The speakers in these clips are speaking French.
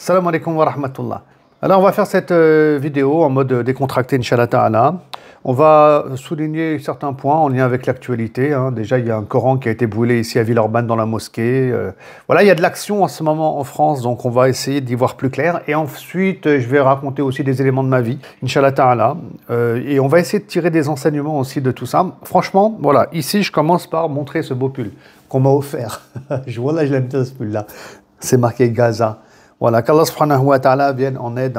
Salam alaikum wa rahmatullah. Alors on va faire cette vidéo en mode décontracté, Inch'Allah Ta'ala. On va souligner certains points en lien avec l'actualité. Déjà, il y a un Coran qui a été brûlé ici à Villeurbanne dans la mosquée. Voilà, il y a de l'action en ce moment en France, donc on va essayer d'y voir plus clair. Et ensuite, je vais raconter aussi des éléments de ma vie, Inch'Allah Ta'ala. Et on va essayer de tirer des enseignements aussi de tout ça. Franchement, voilà, ici, je commence par montrer ce beau pull qu'on m'a offert. Voilà, je l'aime bien ce pull-là. C'est marqué Gaza. Voilà, qu'Allah subhanahu wa ta'ala vienne en aide,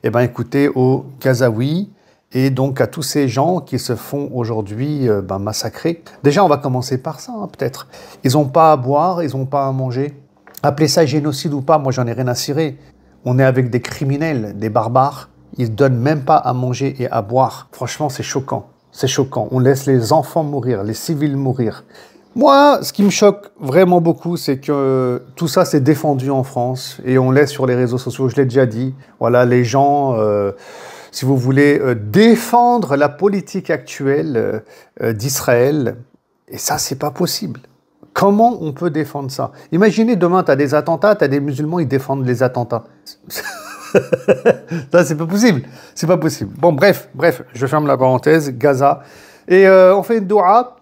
écoutez, aux Gazaouis et donc à tous ces gens qui se font aujourd'hui massacrer. Déjà, on va commencer par ça, peut-être. Ils n'ont pas à boire, ils n'ont pas à manger. Appelez ça génocide ou pas, moi j'en ai rien à cirer. On est avec des criminels, des barbares. Ils ne donnent même pas à manger et à boire. Franchement, c'est choquant. C'est choquant. On laisse les enfants mourir, les civils mourir. Moi, ce qui me choque vraiment beaucoup, c'est que tout ça s'est défendu en France et on laisse sur les réseaux sociaux, je l'ai déjà dit, voilà, les gens, si vous voulez, défendre la politique actuelle d'Israël, et ça, c'est pas possible. Comment on peut défendre ça? Imaginez, demain, tu as des attentats, tu as des musulmans, ils défendent les attentats. Ça, c'est pas possible. C'est pas possible. Bon, bref, je ferme la parenthèse, Gaza. Et on fait une doua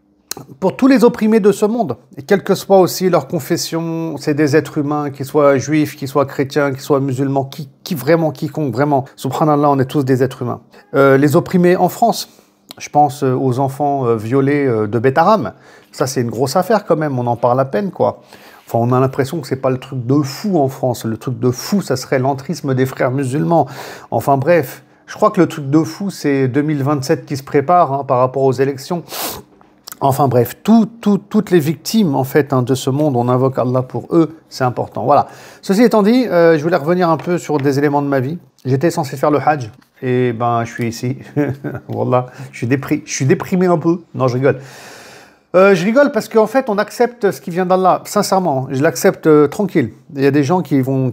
pour tous les opprimés de ce monde, et quelle que soit aussi leur confession, c'est des êtres humains, qu'ils soient juifs, qu'ils soient chrétiens, qu'ils soient musulmans, quiconque, vraiment, subhanallah, on est tous des êtres humains. Les opprimés en France, je pense aux enfants violés de Betaram, ça c'est une grosse affaire quand même, on en parle à peine, quoi. Enfin, on a l'impression que c'est pas le truc de fou en France, le truc de fou, ça serait l'entrisme des frères musulmans. Enfin bref, je crois que le truc de fou, c'est 2027 qui se prépare par rapport aux élections. Enfin bref, toutes les victimes en fait de ce monde, on invoque Allah pour eux, c'est important. Voilà. Ceci étant dit, je voulais revenir un peu sur des éléments de ma vie. J'étais censé faire le Hajj et je suis ici. Wallah, je suis déprimé un peu. Non, je rigole. Je rigole parce qu'en fait, on accepte ce qui vient d'Allah. Sincèrement, je l'accepte tranquille. Il y a des gens qui vont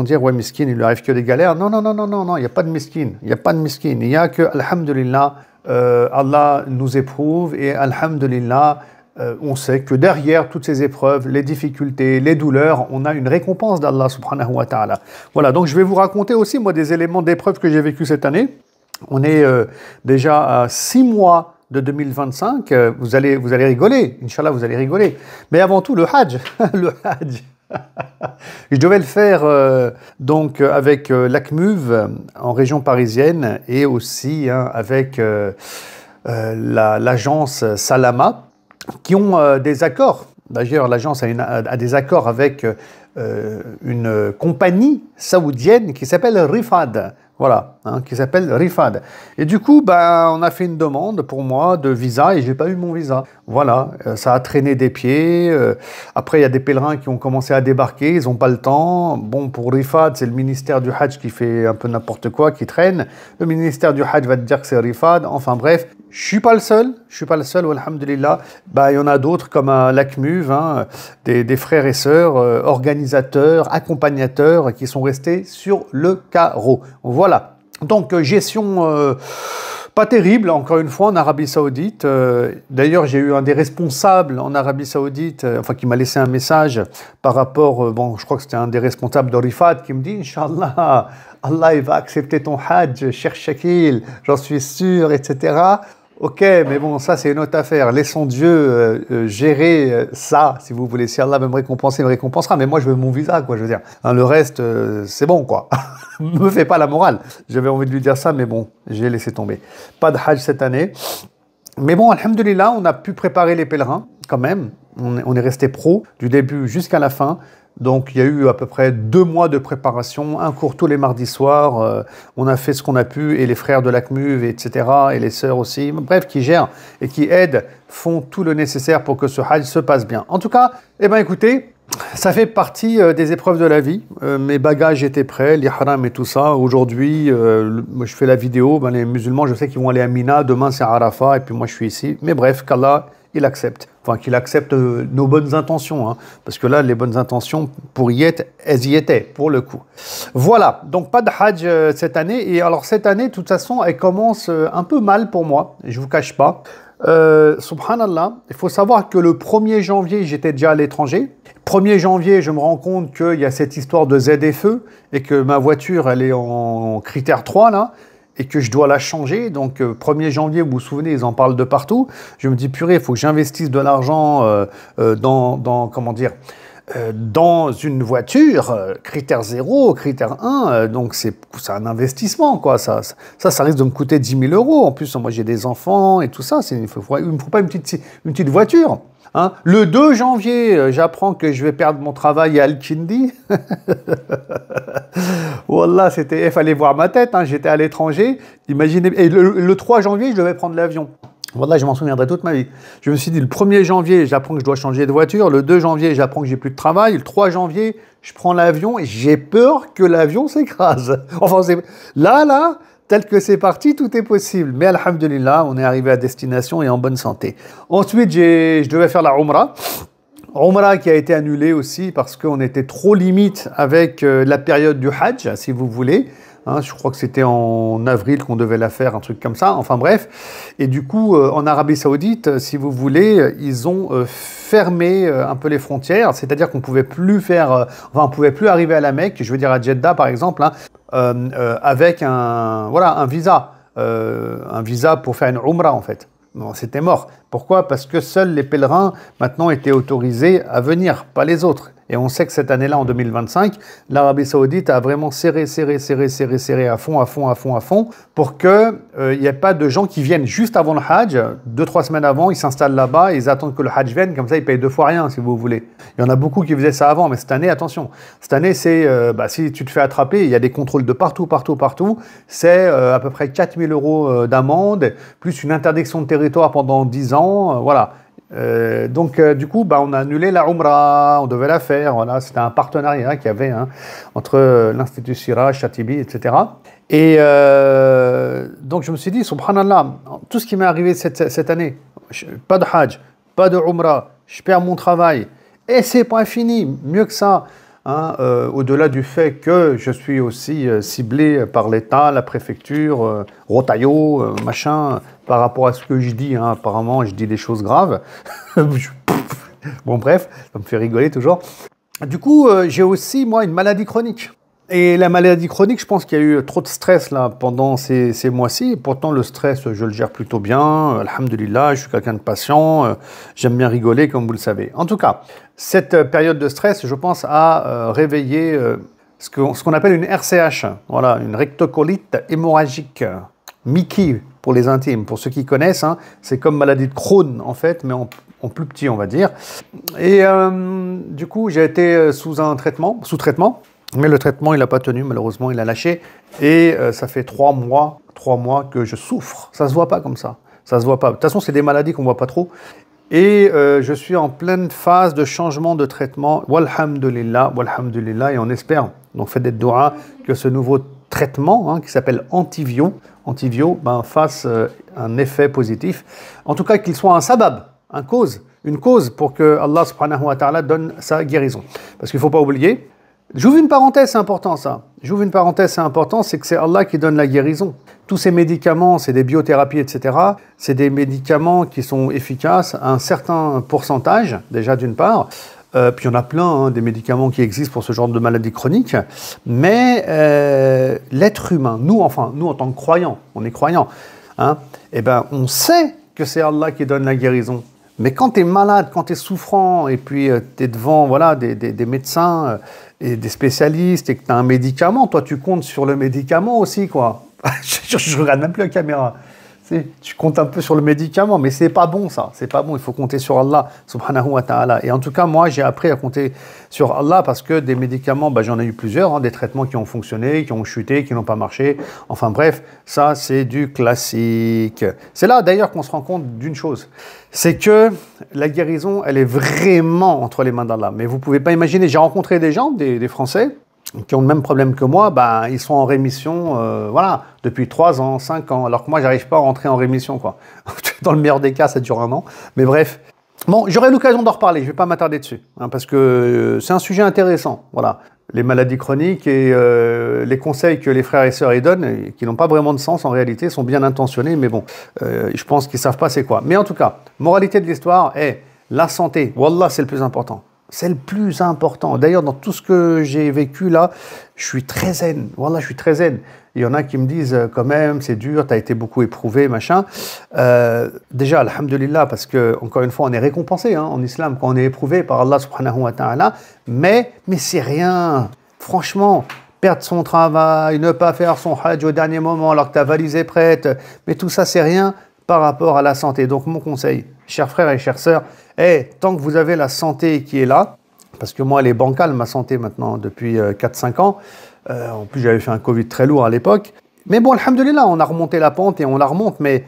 dire ouais, miskin, il lui arrive que des galères. Non, il n'y a pas de miskin. Il n'y a pas de miskin. Il y a que alhamdulillah. Allah nous éprouve et alhamdulillah, on sait que derrière toutes ces épreuves, les difficultés, les douleurs, on a une récompense d'Allah subhanahu wa ta'ala. Voilà, donc je vais vous raconter aussi moi des éléments d'épreuve que j'ai vécu cette année. On est déjà à 6 mois de 2025, vous allez rigoler, Inch'Allah vous allez rigoler. Mais avant tout le Hajj, le Hajj. Je devais le faire avec l'ACMUV en région parisienne et aussi avec l'agence Salama qui ont des accords. D'ailleurs, l'agence a des accords avec une compagnie saoudienne qui s'appelle Rifad. Voilà, qui s'appelle Rifad. Et du coup, on a fait une demande pour moi de visa et j'ai pas eu mon visa. Voilà, ça a traîné des pieds. Après, il y a des pèlerins qui ont commencé à débarquer, ils n'ont pas le temps. Bon, pour Rifad, c'est le ministère du Hajj qui fait un peu n'importe quoi, qui traîne. Le ministère du Hajj va te dire que c'est Rifad. Enfin bref, je suis pas le seul, alhamdulillah. Il y en a d'autres comme l'ACMUV, des frères et sœurs, organisateurs, accompagnateurs qui sont restés sur le carreau. Voilà. Donc, gestion pas terrible, encore une fois, en Arabie Saoudite. D'ailleurs, j'ai eu un des responsables en Arabie Saoudite, qui m'a laissé un message par rapport, je crois que c'était un des responsables de Rifad qui me dit, Inch'Allah, Allah, il va accepter ton Hajj, cher Shakil, j'en suis sûr, etc. Ok, mais bon, ça c'est une autre affaire. Laissons Dieu gérer ça, si vous voulez. Si Allah veut me récompenser, il me récompensera. Mais moi, je veux mon visa, quoi, je veux dire. Le reste, c'est bon, quoi. Me fais pas la morale. J'avais envie de lui dire ça, mais bon, j'ai laissé tomber. Pas de Hajj cette année. Mais bon, alhamdulillah, on a pu préparer les pèlerins, quand même. On est resté pro, du début jusqu'à la fin. Donc, il y a eu à peu près 2 mois de préparation, un cours tous les mardis soirs. On a fait ce qu'on a pu, et les frères de l'ACMUV, etc., et les sœurs aussi, bref, qui gèrent et qui aident, font tout le nécessaire pour que ce Hajj se passe bien. En tout cas, écoutez, ça fait partie des épreuves de la vie. Mes bagages étaient prêts, l'ihram et tout ça. Aujourd'hui, je fais la vidéo. Les musulmans, je sais qu'ils vont aller à Mina. Demain, c'est Arafat. Et puis moi, je suis ici. Mais bref, qu'Allah, il accepte. Enfin, qu'il accepte nos bonnes intentions. Parce que là, les bonnes intentions, pour y être, elles y étaient, pour le coup. Voilà. Donc, pas de Hajj cette année. Et alors, cette année, de toute façon, elle commence un peu mal pour moi. Je vous cache pas. Subhanallah, il faut savoir que le 1er janvier, j'étais déjà à l'étranger. 1er janvier, je me rends compte qu'il y a cette histoire de ZFE et que ma voiture, elle est en critère 3, là, et que je dois la changer. Donc, 1er janvier, vous vous souvenez, ils en parlent de partout. Je me dis, purée, il faut que j'investisse de l'argent comment dire, dans une voiture, critère 0, critère 1, donc c'est un investissement, quoi. Ça risque de me coûter 10 000 euros. En plus, moi, j'ai des enfants et tout ça. Il me faut pas une petite voiture. Hein. Le 2 janvier, j'apprends que je vais perdre mon travail à Al-Kindi. Wallah, il fallait voir ma tête, hein. J'étais à l'étranger. Imaginez, et le 3 janvier, je devais prendre l'avion. Voilà, je m'en souviendrai toute ma vie. Je me suis dit, le 1er janvier, j'apprends que je dois changer de voiture. Le 2 janvier, j'apprends que j'ai plus de travail. Le 3 janvier, je prends l'avion et j'ai peur que l'avion s'écrase. Enfin, là, tel que c'est parti, tout est possible. Mais alhamdulillah, on est arrivé à destination et en bonne santé. Ensuite, je devais faire la Umrah. Umrah qui a été annulée aussi parce qu'on était trop limite avec la période du Hajj, si vous voulez. Hein, je crois que c'était en avril qu'on devait la faire, un truc comme ça. Enfin bref. Et du coup, en Arabie Saoudite, si vous voulez, ils ont fermé un peu les frontières. C'est-à-dire qu'on pouvait plus faire, on pouvait plus arriver à la Mecque, je veux dire à Jeddah par exemple, hein, avec un visa. Un visa pour faire une Umrah en fait. Non, c'était mort. Pourquoi? Parce que seuls les pèlerins maintenant étaient autorisés à venir, pas les autres. Et on sait que cette année-là, en 2025, l'Arabie Saoudite a vraiment serré à fond, pour qu'il n'y ait pas de gens qui viennent juste avant le Hajj, 2-3 semaines avant, ils s'installent là-bas, ils attendent que le Hajj vienne, comme ça ils payent 2 fois rien, si vous voulez. Il y en a beaucoup qui faisaient ça avant, mais cette année, attention. Cette année, c'est, si tu te fais attraper, il y a des contrôles de partout. C'est à peu près 4 000 € d'amende, plus une interdiction de territoire pendant 10 ans, voilà. Du coup, on a annulé la Umrah, on devait la faire, voilà, c'était un partenariat qu'il y avait entre l'Institut Siraj, Chatibi, etc. Et donc je me suis dit, subhanallah, tout ce qui m'est arrivé cette année, pas de Hajj, pas de Umrah, je perds mon travail, et c'est pas fini, mieux que ça. Hein, au-delà du fait que je suis aussi ciblé par l'État, la préfecture, Rotaillot, machin, par rapport à ce que je dis. Hein, apparemment, je dis des choses graves. Bon, bref, ça me fait rigoler toujours. Du coup, j'ai aussi, moi, une maladie chronique. Et la maladie chronique, je pense qu'il y a eu trop de stress là pendant ces mois-ci. Pourtant, le stress, je le gère plutôt bien. Alhamdulillah, je suis quelqu'un de patient. J'aime bien rigoler, comme vous le savez. En tout cas, cette période de stress, je pense, a réveillé ce qu'on appelle une RCH. Voilà, une rectocolite hémorragique. Mickey pour les intimes. Pour ceux qui connaissent, hein, c'est comme maladie de Crohn, en fait, mais en plus petit, on va dire. Et du coup, j'ai été sous traitement. Mais le traitement, il n'a pas tenu, malheureusement, il a lâché. Et ça fait 3 mois que je souffre. Ça ne se voit pas comme ça. Ça se voit pas. De toute façon, c'est des maladies qu'on ne voit pas trop. Et je suis en pleine phase de changement de traitement. Walhamdulillah, et on espère, donc faites des doigts, que ce nouveau traitement, qui s'appelle Entyvio, fasse un effet positif. En tout cas, qu'il soit un sabab, une cause pour que Allah subhanahu wa ta'ala donne sa guérison. Parce qu'il ne faut pas oublier, j'ouvre une parenthèse, c'est important ça. C'est que c'est Allah qui donne la guérison. Tous ces médicaments, c'est des biothérapies, etc. C'est des médicaments qui sont efficaces à un certain pourcentage, déjà d'une part. Puis il y en a plein, des médicaments qui existent pour ce genre de maladie chronique. Mais l'être humain, nous en tant que croyants, on est croyants, on sait que c'est Allah qui donne la guérison. Mais quand tu es malade, quand tu es souffrant, et puis tu es devant des médecins et des spécialistes, et que tu as un médicament, toi tu comptes sur le médicament aussi, quoi. Je regarde même plus la caméra. Tu comptes un peu sur le médicament, mais c'est pas bon ça, c'est pas bon, il faut compter sur Allah subhanahu wa ta'ala. Et en tout cas, moi j'ai appris à compter sur Allah parce que des médicaments, j'en ai eu plusieurs, des traitements qui ont fonctionné, qui ont chuté, qui n'ont pas marché. Enfin bref, ça c'est du classique. C'est là d'ailleurs qu'on se rend compte d'une chose, c'est que la guérison, elle est vraiment entre les mains d'Allah. Mais vous pouvez pas imaginer, j'ai rencontré des gens, des Français, qui ont le même problème que moi, ils sont en rémission depuis 3 ans, 5 ans, alors que moi, j'arrive pas à rentrer en rémission, quoi. Dans le meilleur des cas, ça dure 1 an. Mais bref. Bon, j'aurai l'occasion d'en reparler, je vais pas m'attarder dessus, parce que c'est un sujet intéressant, voilà. Les maladies chroniques et les conseils que les frères et sœurs y donnent, et qui n'ont pas vraiment de sens en réalité, sont bien intentionnés, mais bon, je pense qu'ils savent pas c'est quoi. Mais en tout cas, moralité de l'histoire est la santé. Wallah, c'est le plus important. C'est le plus important. D'ailleurs, dans tout ce que j'ai vécu là, je suis très zen. Voilà, je suis très zen. Il y en a qui me disent quand même, c'est dur, tu as été beaucoup éprouvé, machin. Déjà, alhamdulillah, parce que, encore une fois, on est récompensé hein, en islam quand on est éprouvé par Allah subhanahu wa ta'ala. Mais c'est rien. Franchement, perdre son travail, ne pas faire son hajj au dernier moment alors que ta valise est prête, mais tout ça, c'est rien par rapport à la santé. Donc, mon conseil, chers frères et chères sœurs, tant que vous avez la santé qui est là, parce que moi, elle est bancale, ma santé maintenant, depuis 4-5 ans. En plus, j'avais fait un Covid très lourd à l'époque. Mais bon, alhamdulillah, on a remonté la pente et on la remonte. Mais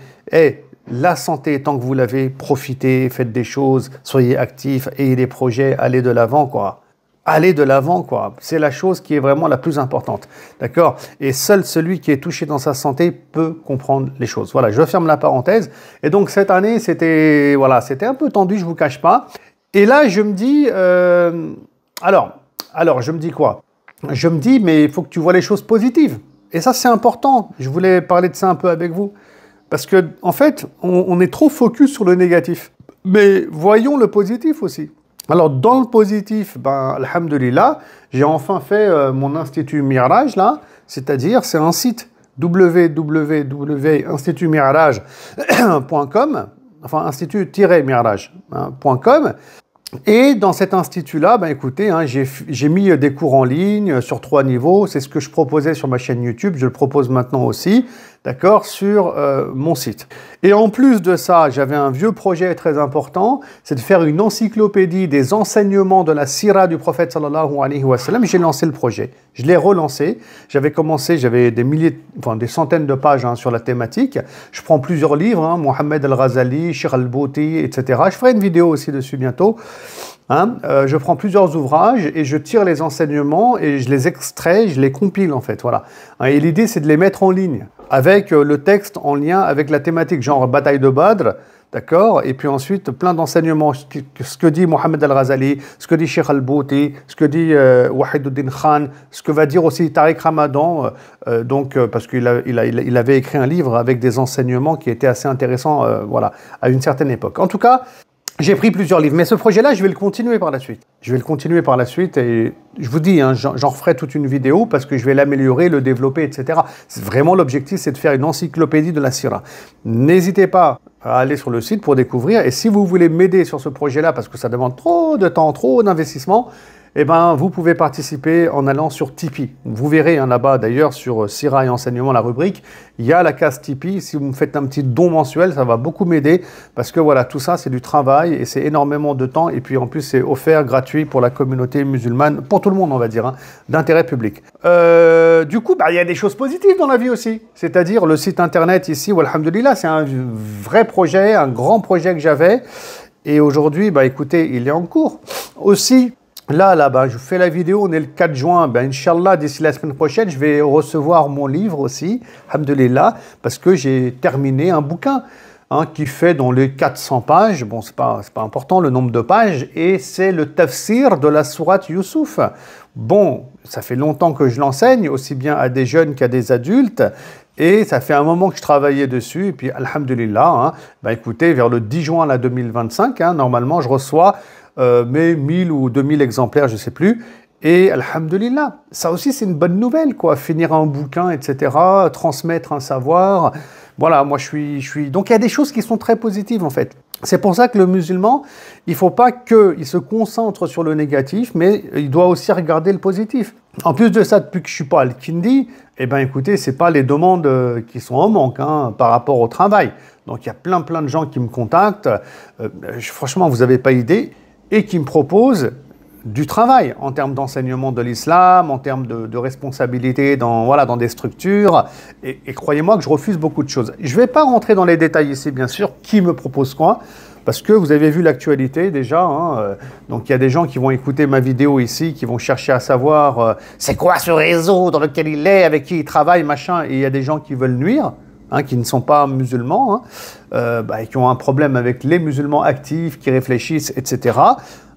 la santé, tant que vous l'avez, profitez, faites des choses, soyez actifs, ayez des projets, allez de l'avant, quoi. Allez de l'avant, quoi. C'est la chose qui est vraiment la plus importante. D'accord? Et seul celui qui est touché dans sa santé peut comprendre les choses. Voilà, je ferme la parenthèse. Et donc, cette année, c'était un peu tendu, je vous cache pas. Et là, je me dis... alors, je me dis quoi? Je me dis, mais il faut que tu vois les choses positives. Et ça, c'est important. Je voulais parler de ça un peu avec vous. Parce que, en fait, on est trop focus sur le négatif. Mais voyons le positif aussi. Alors, dans le positif, alhamdulillah, j'ai enfin fait mon institut Miraj, là. C'est-à-dire, c'est un site www.institutmiraj.com, enfin, institut-miraj.com. Et dans cet institut-là, écoutez, hein, j'ai mis des cours en ligne sur 3 niveaux. C'est ce que je proposais sur ma chaîne YouTube. Je le propose maintenant aussi, d'accord, sur mon site. Et en plus de ça, j'avais un vieux projet très important, c'est de faire une encyclopédie des enseignements de la sira du prophète sallallahu alayhi wa sallam. J'ai lancé le projet. Je l'ai relancé. J'avais des centaines de pages hein, sur la thématique. Je prends plusieurs livres, hein, Mohammed al-Ghazali, Cheikh al-Bouti, etc. Je ferai une vidéo aussi dessus bientôt. Hein, je prends plusieurs ouvrages et je tire les enseignements et je les extrais, je les compile en fait, voilà. Et l'idée c'est de les mettre en ligne avec le texte en lien avec la thématique, genre bataille de Badr, d'accord, et puis ensuite plein d'enseignements, ce que dit Mohammed al-Ghazali, ce que dit Cheikh al-Bouti, ce que dit Wahiduddin Khan, ce que va dire aussi Tariq Ramadan, parce qu'il avait écrit un livre avec des enseignements qui étaient assez intéressants, voilà, à une certaine époque. En tout cas, j'ai pris plusieurs livres, mais ce projet-là, je vais le continuer par la suite. Je vais le continuer par la suite et je vous dis, hein, j'en referai toute une vidéo parce que je vais l'améliorer, le développer, etc. Vraiment, l'objectif, c'est de faire une encyclopédie de la Sira. N'hésitez pas à aller sur le site pour découvrir. Et si vous voulez m'aider sur ce projet-là, parce que ça demande trop de temps, trop d'investissement, vous pouvez participer en allant sur Tipeee. Vous verrez hein, là-bas, d'ailleurs, sur Sira et enseignement, la rubrique, il y a la case Tipeee. Si vous me faites un petit don mensuel, ça va beaucoup m'aider parce que voilà, tout ça, c'est du travail et c'est énormément de temps. Et puis en plus, c'est offert, gratuit pour la communauté musulmane, pour tout le monde, on va dire, hein, d'intérêt public. Du coup, il y a des choses positives dans la vie aussi. C'est-à-dire le site internet ici, alhamdulillah, c'est un vrai projet, un grand projet que j'avais. Et aujourd'hui, écoutez, il est en cours. Aussi, Là, je fais la vidéo, on est le 4 juin. Inch'Allah, d'ici la semaine prochaine, je vais recevoir mon livre aussi, alhamdulillah, parce que j'ai terminé un bouquin qui fait dans les 400 pages. Bon, c'est pas important le nombre de pages, et c'est le tafsir de la sourate Youssouf. Bon, ça fait longtemps que je l'enseigne, aussi bien à des jeunes qu'à des adultes. Et ça fait un moment que je travaillais dessus. Et puis, alhamdulillah, écoutez, vers le 10 juin 2025, normalement, je reçois mes 1000 ou 2000 exemplaires, je ne sais plus. Et alhamdulillah, ça aussi c'est une bonne nouvelle, quoi. Finir un bouquin, etc., transmettre un savoir. Voilà, moi je suis... Donc il y a des choses qui sont très positives en fait. C'est pour ça que le musulman, il ne faut pas qu'il se concentre sur le négatif, mais il doit aussi regarder le positif. En plus de ça, depuis que je ne suis pas al-Kindi, écoutez, ce n'est pas les demandes qui sont en manque par rapport au travail. Donc il y a plein de gens qui me contactent. Franchement, vous n'avez pas idée. Et qui me proposent du travail en termes d'enseignement de l'islam, en termes de responsabilité dans des structures. Et croyez-moi que je refuse beaucoup de choses. Je ne vais pas rentrer dans les détails ici, bien sûr, qui me propose quoi, parce que vous avez vu l'actualité déjà. Donc il y a des gens qui vont écouter ma vidéo ici, qui vont chercher à savoir c'est quoi ce réseau dans lequel il est, avec qui il travaille, machin. Et il y a des gens qui veulent nuire, qui ne sont pas musulmans. qui ont un problème avec les musulmans actifs, qui réfléchissent, etc.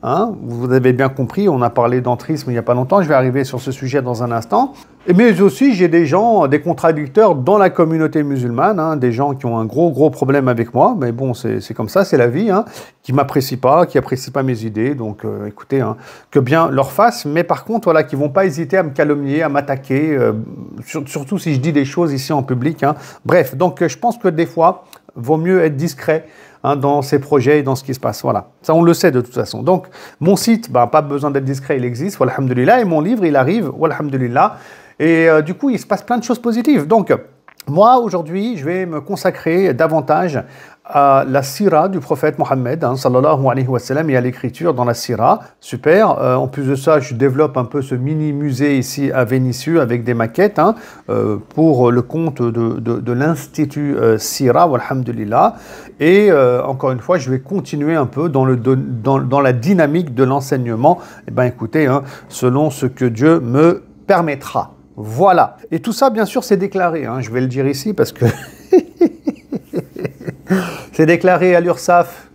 Hein, vous avez bien compris, on a parlé d'entrisme il n'y a pas longtemps, je vais arriver sur ce sujet dans un instant. Mais aussi, j'ai des gens, des contradicteurs dans la communauté musulmane, hein, des gens qui ont un gros problème avec moi, mais bon, c'est comme ça, c'est la vie, hein, qui m'apprécient pas, qui apprécient pas mes idées, donc écoutez, hein, que bien leur fasse, mais par contre, voilà, qui vont pas hésiter à me calomnier, à m'attaquer, surtout si je dis des choses ici en public, hein. Bref, donc je pense que des fois, vaut mieux être discret, hein, dans ces projets et dans ce qui se passe. Voilà. Ça, on le sait de toute façon. Donc, mon site, pas besoin d'être discret, il existe, walhamdulillah, et mon livre, il arrive, walhamdulillah. Et du coup, il se passe plein de choses positives. Donc, moi, aujourd'hui, je vais me consacrer davantage à la sira du prophète Mohammed, hein, sallallahu alayhi wa sallam, et à l'écriture dans la sira. Super. En plus de ça, je développe un peu ce mini-musée ici à Vénissieux avec des maquettes, hein, pour le compte de l'Institut Sira, walhamdulillah. Et encore une fois, je vais continuer un peu dans la dynamique de l'enseignement. Eh bien, écoutez, hein, selon ce que Dieu me permettra. Voilà. Et tout ça, bien sûr, c'est déclaré. Hein. Je vais le dire ici parce que c'est déclaré à l'URSSAF.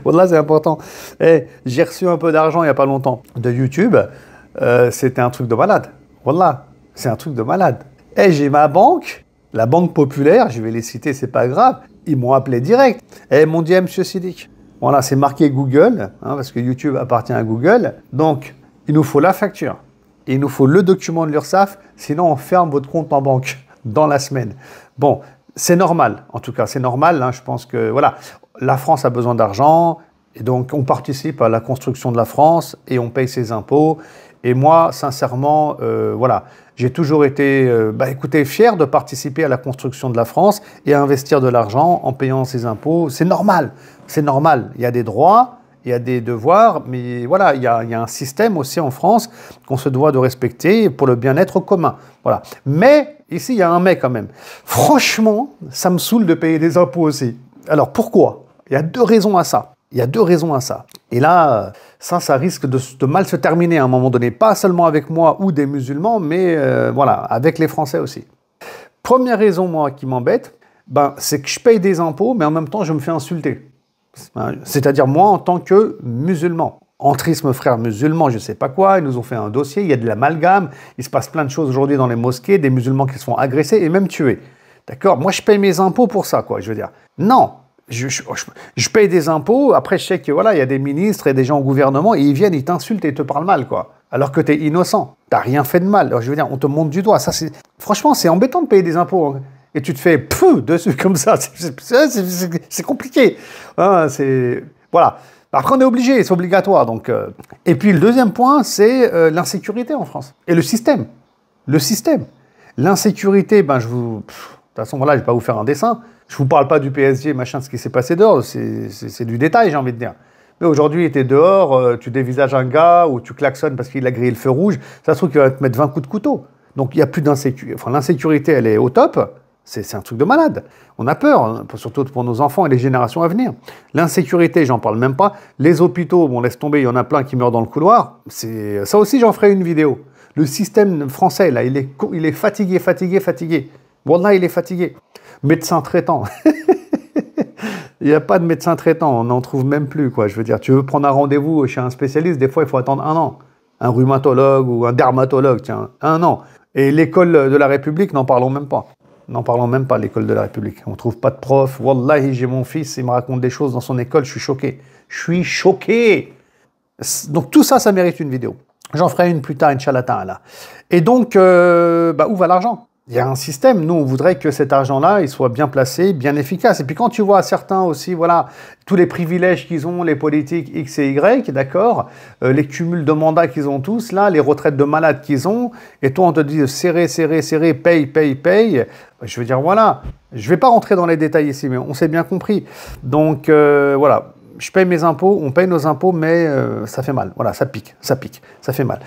Wallah, c'est important. J'ai reçu un peu d'argent il n'y a pas longtemps de YouTube. C'était un truc de malade. Wallah, c'est un truc de malade. J'ai ma banque, la Banque Populaire, je vais les citer, c'est pas grave. Ils m'ont appelé direct. Ils m'ont dit, Monsieur Siddiq. Voilà, c'est marqué Google, hein, parce que YouTube appartient à Google. Donc, il nous faut la facture. Et il nous faut le document de l'URSSAF, sinon on ferme votre compte en banque dans la semaine. Bon, c'est normal, en tout cas, c'est normal. Hein, je pense que, voilà, la France a besoin d'argent, et donc on participe à la construction de la France, et on paye ses impôts. Et moi, sincèrement, voilà, j'ai toujours été, écoutez, fier de participer à la construction de la France et à investir de l'argent en payant ses impôts. C'est normal, c'est normal. Il y a des droits, il y a des devoirs, mais voilà, il y a un système aussi en France qu'on se doit de respecter pour le bien-être commun. Voilà. Mais, ici, il y a un mais quand même. Franchement, ça me saoule de payer des impôts aussi. Alors, pourquoi? Il y a deux raisons à ça. Il y a deux raisons à ça. Et là, ça risque de mal se terminer à un moment donné. Pas seulement avec moi ou des musulmans, mais voilà, avec les Français aussi. Première raison, moi, qui m'embête, c'est que je paye des impôts, mais en même temps, je me fais insulter. C'est-à-dire moi en tant que musulman. Entrisme frère musulman, je ne sais pas quoi, ils nous ont fait un dossier, il y a de l'amalgame, il se passe plein de choses aujourd'hui dans les mosquées, des musulmans qui se font agresser et même tuer. D'accord? Moi je paye mes impôts pour ça, quoi, je veux dire. Non, je paye des impôts, après je sais que voilà, il y a des ministres et des gens au gouvernement, et ils viennent, ils t'insultent et ils te parlent mal, quoi. Alors que tu es innocent, tu n'as rien fait de mal. Alors, je veux dire, on te monte du doigt. Franchement, c'est embêtant de payer des impôts, hein. Et tu te fais pfff dessus comme ça, c'est compliqué. Hein, voilà. Après, on est obligé, c'est obligatoire. Donc, Et puis, le deuxième point, c'est l'insécurité en France. Et le système. Le système. L'insécurité, de toute façon, voilà, je ne vais pas vous faire un dessin. Je ne vous parle pas du PSG, machin, de ce qui s'est passé dehors. C'est du détail, j'ai envie de dire. Mais aujourd'hui, tu es dehors, tu dévisages un gars ou tu klaxonnes parce qu'il a grillé le feu rouge. Ça se trouve qu'il va te mettre 20 coups de couteau. Donc, il n'y a plus d'insécurité. Enfin, l'insécurité, elle est au top. C'est un truc de malade. On a peur, hein, surtout pour nos enfants et les générations à venir. L'insécurité, j'en parle même pas. Les hôpitaux, bon, laisse tomber, il y en a plein qui meurent dans le couloir. Ça aussi, j'en ferai une vidéo. Le système français, là, il est fatigué. Wallah, il est fatigué. Médecin traitant. Il n'y a pas de médecin traitant, on n'en trouve même plus, quoi. Je veux dire, tu veux prendre un rendez-vous chez un spécialiste, des fois, il faut attendre 1 an. Un rhumatologue ou un dermatologue, tiens, 1 an. Et l'école de la République, n'en parlons même pas. N'en parlons même pas, l'école de la République. On ne trouve pas de prof. Wallahi, j'ai mon fils, il me raconte des choses dans son école, je suis choqué. Je suis choqué. Donc tout ça, ça mérite une vidéo. J'en ferai une plus tard, Inch'Allah Ta'ala. Et donc, où va l'argent? Il y a un système. Nous, on voudrait que cet argent-là, il soit bien placé, bien efficace. Et puis quand tu vois certains aussi, voilà, tous les privilèges qu'ils ont, les politiques X et Y, d'accord, les cumuls de mandats qu'ils ont tous, là, les retraites de malades qu'ils ont, et toi, on te dit serrer, paye. Je veux dire, voilà, je ne vais pas rentrer dans les détails ici, mais on s'est bien compris. Donc, voilà, je paye mes impôts, on paye nos impôts, mais ça fait mal. Voilà, ça pique, ça fait mal.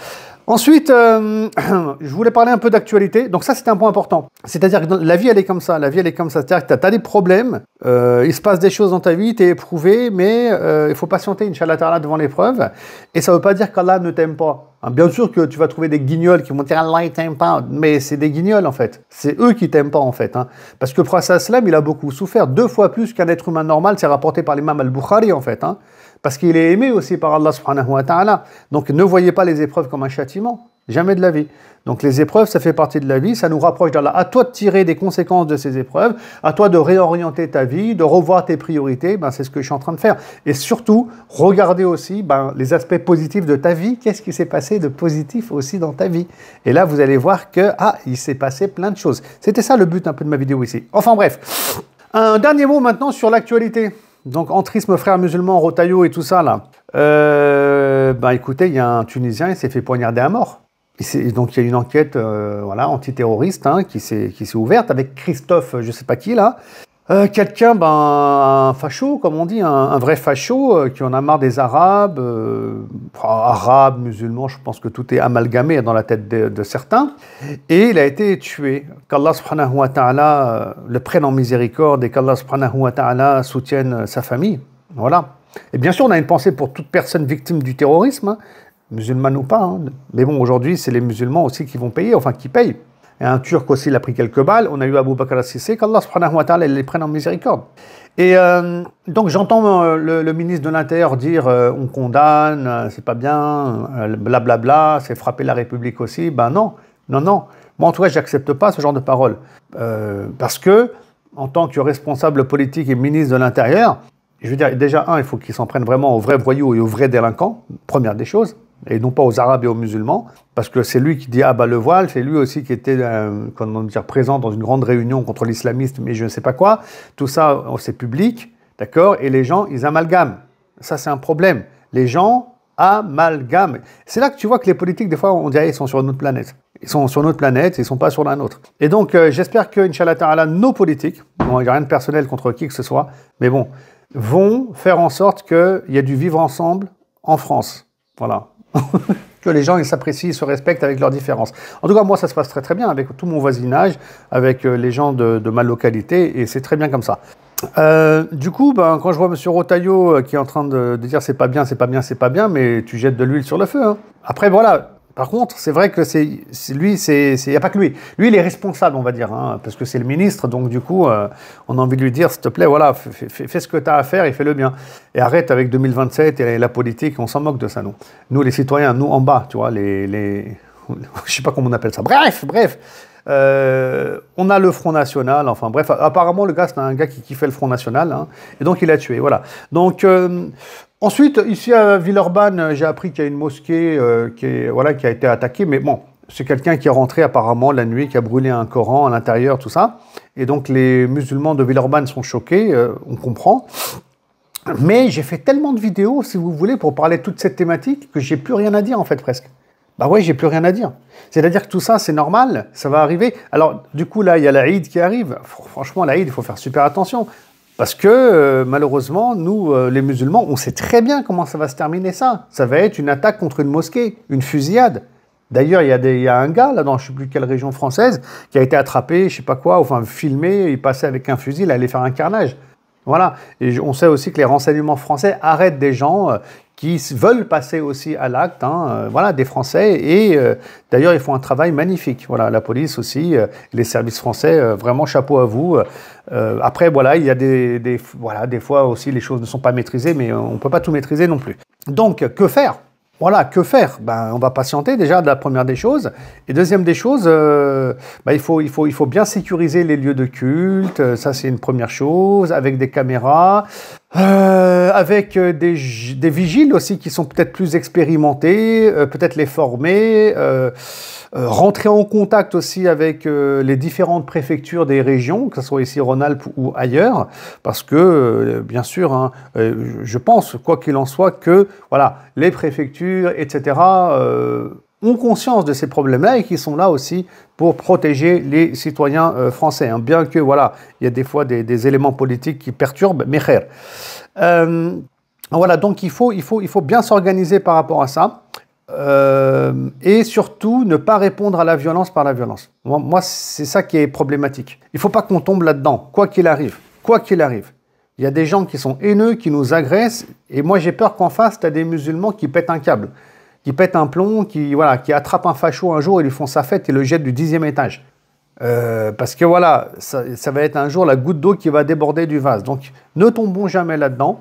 Ensuite, je voulais parler un peu d'actualité. Donc ça, c'est un point important. C'est-à-dire que la vie, elle est comme ça. La vie, elle est comme ça. C'est-à-dire que tu as des problèmes, il se passe des choses dans ta vie, tu es éprouvé, mais il faut patienter, Inch'Allah Ta'ala, devant l'épreuve. Et ça ne veut pas dire qu'Allah ne t'aime pas. Hein, bien sûr que tu vas trouver des guignols qui vont dire Allah ne t'aime pas, mais c'est des guignols en fait. C'est eux qui t'aiment pas en fait. Hein. Parce que le prophète sallam, il a beaucoup souffert, 2 fois plus qu'un être humain normal, c'est rapporté par l'imam al-Bukhari en fait. Hein. Parce qu'il est aimé aussi par Allah subhanahu wa ta'ala. Donc ne voyez pas les épreuves comme un châtiment. Jamais de la vie. Donc les épreuves, ça fait partie de la vie, ça nous rapproche d'Allah. À toi de tirer des conséquences de ces épreuves, à toi de réorienter ta vie, de revoir tes priorités, c'est ce que je suis en train de faire. Et surtout, regardez aussi les aspects positifs de ta vie, qu'est-ce qui s'est passé de positif aussi dans ta vie. Et là, vous allez voir que, il s'est passé plein de choses. C'était ça le but un peu de ma vidéo ici. Enfin bref, un dernier mot maintenant sur l'actualité. Donc, entrisme, frères musulmans, Rotaillot et tout ça, là. Écoutez, il y a un Tunisien, il s'est fait poignarder à mort. Donc, il y a une enquête antiterroriste qui s'est ouverte avec Christophe, je ne sais pas qui, là. Quelqu'un, un facho, comme on dit, un vrai facho, qui en a marre des Arabes, Arabes, musulmans, je pense que tout est amalgamé dans la tête de certains. Et il a été tué. Qu'Allah subhanahu wa ta'ala le prenne en miséricorde et qu'Allah subhanahu wa ta'ala soutienne sa famille. Voilà. Et bien sûr, on a une pensée pour toute personne victime du terrorisme, musulmane ou pas. Hein. Mais bon, aujourd'hui, c'est les musulmans aussi qui vont payer, qui payent. Et un Turc aussi, il a pris quelques balles. On a eu Abu Bakr al-Sisi, qu'Allah subhanahu wa ta'ala les prenne en miséricorde. Et donc j'entends le ministre de l'Intérieur dire on condamne, c'est pas bien, blablabla, c'est frapper la République aussi. Non. Moi en tout cas, j'accepte pas ce genre de paroles. Parce que, en tant que responsable politique et ministre de l'Intérieur, je veux dire, déjà, il faut qu'ils s'en prennent vraiment aux vrais voyous et aux vrais délinquants, première des choses, et non pas aux Arabes et aux musulmans, parce que c'est lui qui dit le voile, c'est lui aussi qui était présent dans une grande réunion contre l'islamisme, mais je ne sais pas quoi. Tout ça, c'est public, d'accord, et les gens, ils amalgament. Ça, c'est un problème. Les gens amalgament. C'est là que tu vois que les politiques, des fois, on dirait qu'ils sont sur une autre planète. Ils sont sur notre planète, ils ne sont pas sur la nôtre. Et donc, j'espère que, Inch'Allah Ta'ala, nos politiques, il n'y a rien de personnel contre qui que ce soit, mais bon, vont faire en sorte qu'il y ait du vivre ensemble en France. Voilà. Que les gens ils s'apprécient, ils se respectent avec leurs différences. En tout cas, moi, ça se passe très très bien avec tout mon voisinage, avec les gens de ma localité, et c'est très bien comme ça. Du coup, quand je vois M. Rotaillot qui est en train de dire c'est pas bien, c'est pas bien, c'est pas bien, mais tu jettes de l'huile sur le feu. Hein. Après, voilà. Par contre, c'est vrai que il n'y a pas que lui. Lui, il est responsable, on va dire, parce que c'est le ministre, donc du coup, on a envie de lui dire, s'il te plaît, voilà, fais ce que tu as à faire et fais-le bien. Et arrête avec 2027 et la politique, on s'en moque de ça, nous. Nous, les citoyens, nous en bas, tu vois, je sais pas comment on appelle ça. Bref. On a le Front National, enfin bref, apparemment, le gars, c'est un gars qui kiffait le Front National, et donc il a tué, voilà. Donc, ensuite, ici à Villeurbanne, j'ai appris qu'il y a une mosquée qui a été attaquée, mais bon, c'est quelqu'un qui est rentré apparemment la nuit, qui a brûlé un Coran à l'intérieur, tout ça. Et donc les musulmans de Villeurbanne sont choqués, on comprend. Mais j'ai fait tellement de vidéos, si vous voulez, pour parler de toute cette thématique, que j'ai plus rien à dire en fait presque. Ouais, j'ai plus rien à dire. C'est-à-dire que tout ça, c'est normal, ça va arriver. Alors, du coup, là, il y a l'Aïd qui arrive. Franchement, l'Aïd, il faut faire super attention. Parce que, malheureusement, nous, les musulmans, on sait très bien comment ça va se terminer, ça. Ça va être une attaque contre une mosquée, une fusillade. D'ailleurs, il y a un gars, là, dans je ne sais plus quelle région française, qui a été attrapé, je ne sais pas quoi, filmé, il passait avec un fusil, il allait faire un carnage. Voilà. Et on sait aussi que les renseignements français arrêtent des gens qui veulent passer aussi à l'acte, des Français. Et d'ailleurs, ils font un travail magnifique. Voilà, la police aussi, les services français, vraiment chapeau à vous. Après, voilà, il y a des fois aussi, les choses ne sont pas maîtrisées, mais on ne peut pas tout maîtriser non plus. Donc, que faire ? Voilà, que faire ? On va patienter déjà de la première des choses. Et deuxième des choses, il faut bien sécuriser les lieux de culte. Ça, c'est une première chose, avec des caméras, avec des vigiles aussi qui sont peut-être plus expérimentés, peut-être les former, rentrer en contact aussi avec les différentes préfectures des régions, que ce soit ici Rhône-Alpes ou ailleurs, parce que, bien sûr, je pense, quoi qu'il en soit, que les préfectures, etc., ont conscience de ces problèmes-là et qui sont là aussi pour protéger les citoyens français. Bien que, il y a des fois des éléments politiques qui perturbent, mais donc il faut bien s'organiser par rapport à ça. et surtout ne pas répondre à la violence par la violence. Moi c'est ça qui est problématique. Il ne faut pas qu'on tombe là-dedans, quoi qu'il arrive. Quoi qu'il arrive. Il y a des gens qui sont haineux, qui nous agressent, et moi j'ai peur qu'en face, tu as des musulmans qui pètent un câble, qui pètent un plomb, qui attrapent un facho un jour et lui font sa fête et le jettent du 10e étage. Parce que voilà, ça va être un jour la goutte d'eau qui va déborder du vase. Donc ne tombons jamais là-dedans,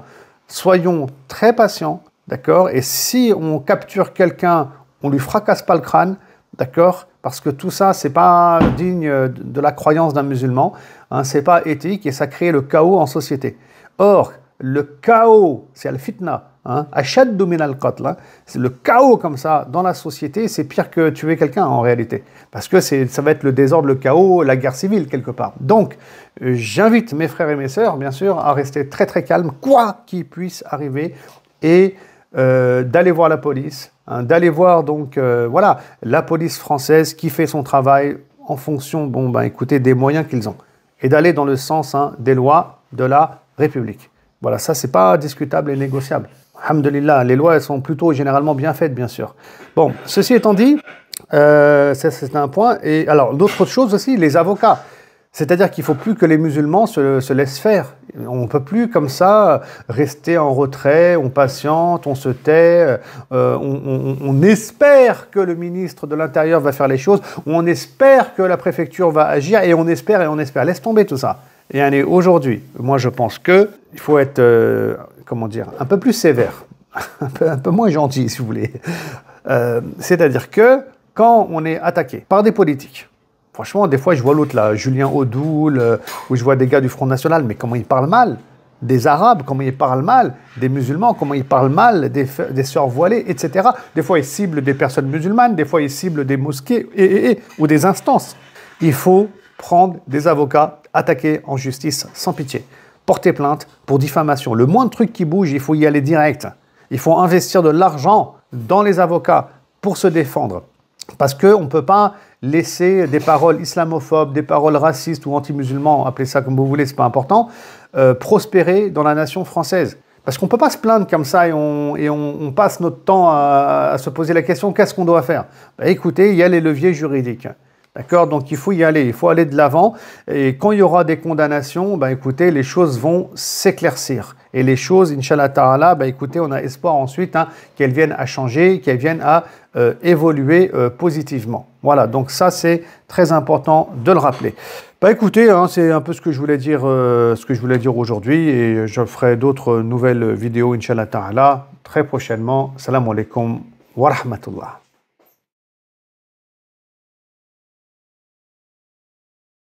soyons très patients, d'accord? Et si on capture quelqu'un, on lui fracasse pas le crâne, d'accord? Parce que tout ça, c'est pas digne de la croyance d'un musulman, hein, c'est pas éthique et ça crée le chaos en société. Or, le chaos, c'est al-fitna, ashaddu min al-qatl, c'est le chaos comme ça dans la société, c'est pire que tuer quelqu'un en réalité. Parce que ça va être le désordre, le chaos, la guerre civile quelque part. Donc, j'invite mes frères et mes sœurs, bien sûr, à rester très très calmes, quoi qu'il puisse arriver, et d'aller voir la police, d'aller voir donc voilà la police française qui fait son travail en fonction écoutez des moyens qu'ils ont et d'aller dans le sens des lois de la République. Voilà, ça c'est pas discutable et négociable. Alhamdulillah, les lois elles sont plutôt généralement bien faites bien sûr. Bon, ceci étant dit, ça c'est un point. Et alors d'autres choses aussi, les avocats. C'est-à-dire qu'il ne faut plus que les musulmans se laissent faire. On ne peut plus comme ça rester en retrait, on patiente, on se tait, on espère que le ministre de l'Intérieur va faire les choses, on espère que la préfecture va agir, et on espère, et on espère. Laisse tomber tout ça. Et allez, aujourd'hui, moi je pense qu'il faut être, un peu plus sévère, un peu moins gentil si vous voulez. C'est-à-dire que quand on est attaqué par des politiques, franchement, des fois, je vois l'autre là, Julien Audoul, où je vois des gars du Front National, mais comment ils parlent mal des Arabes, comment ils parlent mal des musulmans, comment ils parlent mal des sœurs voilées, etc. Des fois, ils ciblent des personnes musulmanes, des fois, ils ciblent des mosquées ou des instances. Il faut prendre des avocats, attaquer en justice sans pitié, porter plainte pour diffamation. Le moindre truc qui bouge, il faut y aller direct. Il faut investir de l'argent dans les avocats pour se défendre. Parce qu'on ne peut pas laisser des paroles islamophobes, des paroles racistes ou anti-musulmans, appelez ça comme vous voulez, c'est pas important, prospérer dans la nation française. Parce qu'on ne peut pas se plaindre comme ça et on passe notre temps à se poser la question, qu'est-ce qu'on doit faire? Écoutez, il y a les leviers juridiques. D'accord? Donc il faut y aller, il faut aller de l'avant. Et quand il y aura des condamnations, écoutez, les choses vont s'éclaircir. Et les choses, Inch'Allah Ta'ala, écoutez, on a espoir ensuite qu'elles viennent à changer, qu'elles viennent à évoluer positivement. Voilà, donc ça c'est très important de le rappeler. Écoutez, c'est un peu ce que je voulais dire, aujourd'hui, et je ferai d'autres nouvelles vidéos, Inch'Allah Ta'ala, très prochainement. Salam alaikum wa rahmatullah.